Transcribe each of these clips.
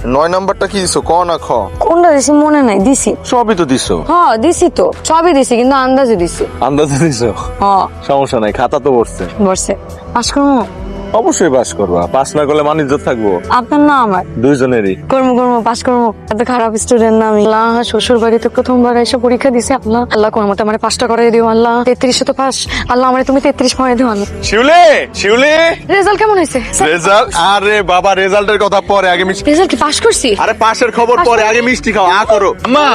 9 নাম্বারটা কি দিছো ক না খ? কোনটা দিছি মনে নাই, দিছি। সবই তো দিছো। হ্যাঁ দিছি তো, সবই দিছি কিন্তু আন্দাজে দিছি। আন্দাজে দিছো? হ্যাঁ সমস্যা নাই, খাতা তো পড়ছে। বসে পাস করবো। অবশ্যই পাস করবা, পাস না করলে মান ইজ্জত থাকবো আপনার না আমার? দুইজনেরই। কর্ম কর্ম পাস করবো। এত খারাপ স্টুডেন্ট না আমি। আল্লাহ শ্বশুর বাড়িতে প্রথমবার এসে পরীক্ষা দিছি। আল্লাহ আল্লাহ কোন মতে আমার পাসটা করাই দিও। আল্লাহ 33 তো পাস। আল্লাহ আমার তুমি 33 পয়েন্ট দিও। আল্লাহ শিউলি, শিউলি, রেজাল্ট কেমন হয়েছে? রেজাল্ট? আরে বাবা, রেজাল্টের কথা পরে, আগে মিষ্টি। রেজাল্ট কি পাস করছি? আরে পাশের খবর পরে, আগে মিষ্টি খাও। আ করো মা।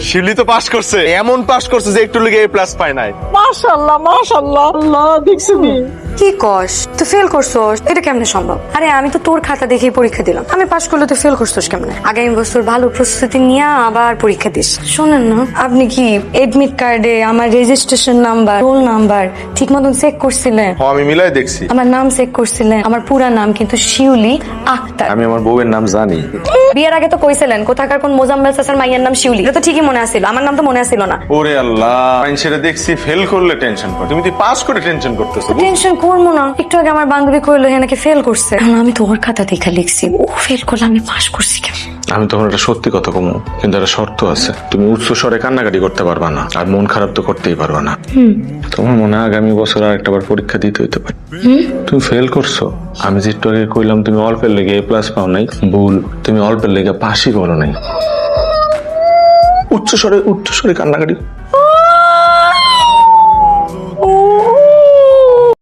শিউলি তো পাস করছে, এমন পাস করছে যে একটু লেগে প্লাস পায় নাই। মাশাআল্লাহ মাশাআল্লাহ, আল্লাহ দেখছো নি? কি কস তুই ফেল করছস? এটা কেমনে সম্ভব? আরে আমি তো তোর খাতা দেখেই পরীক্ষা দিলাম। আমি পাস করলে তুই ফেল করছস কেমনে? আগামী বছর ভালো প্রস্তুতি নিয়ে আবার পরীক্ষা দিস। শোনেন না, আপনি কি এডমিট কার্ডে আমার রেজিস্ট্রেশন নাম্বার, রোল নাম্বার ঠিক মতন চেক করছিলেন? হ্যাঁ, আমি মিলাই দেখছি। আমার নাম চেক করছিলেন? আমার পুরা নাম কিন্তু শিউলি আক্তার। আমি আমার বউয়ের নাম জানি। বিয়ের আগে তো কইছিলেন কোথাকার কোন মোজাম্মেল চাচার মাইয়ার নাম শিউলি। এটা তো ঠিকই মনে আছিল, আমার নাম তো মনে আছিল না। ওরে আল্লাহ, সেটা দেখছি ফেল করলে টেনশন কর, তুমি তুই পাস করে টেনশন করতেছো। টেনশন করবো না। একটু আগে আমার বান্ধবী কইলো হ্যাঁ নাকি ফেল করছে। এখন আমি তো ওর খাতা দেখা লিখছি, ও ফেল করলে আমি পাস করছি কেন? আমি তখন একটা সত্যি কথা কমু, কিন্তু একটা শর্ত আছে। তুমি উচ্চ স্বরে কান্নাকাটি করতে পারবা না, আর মন খারাপ তো করতেই পারবা না। তোমার মনে হয় আগামী বছর আর একটা বার পরীক্ষা দিতে হইতে পারে। তুমি ফেল করছো, আমি যে একটু আগে কইলাম তুমি অল্পের লেগে A+ পাও নাই, ভুল। তুমি অল্পের লেগে পাসই করো নাই। উচ্চ স্বরে কান্নাকাটি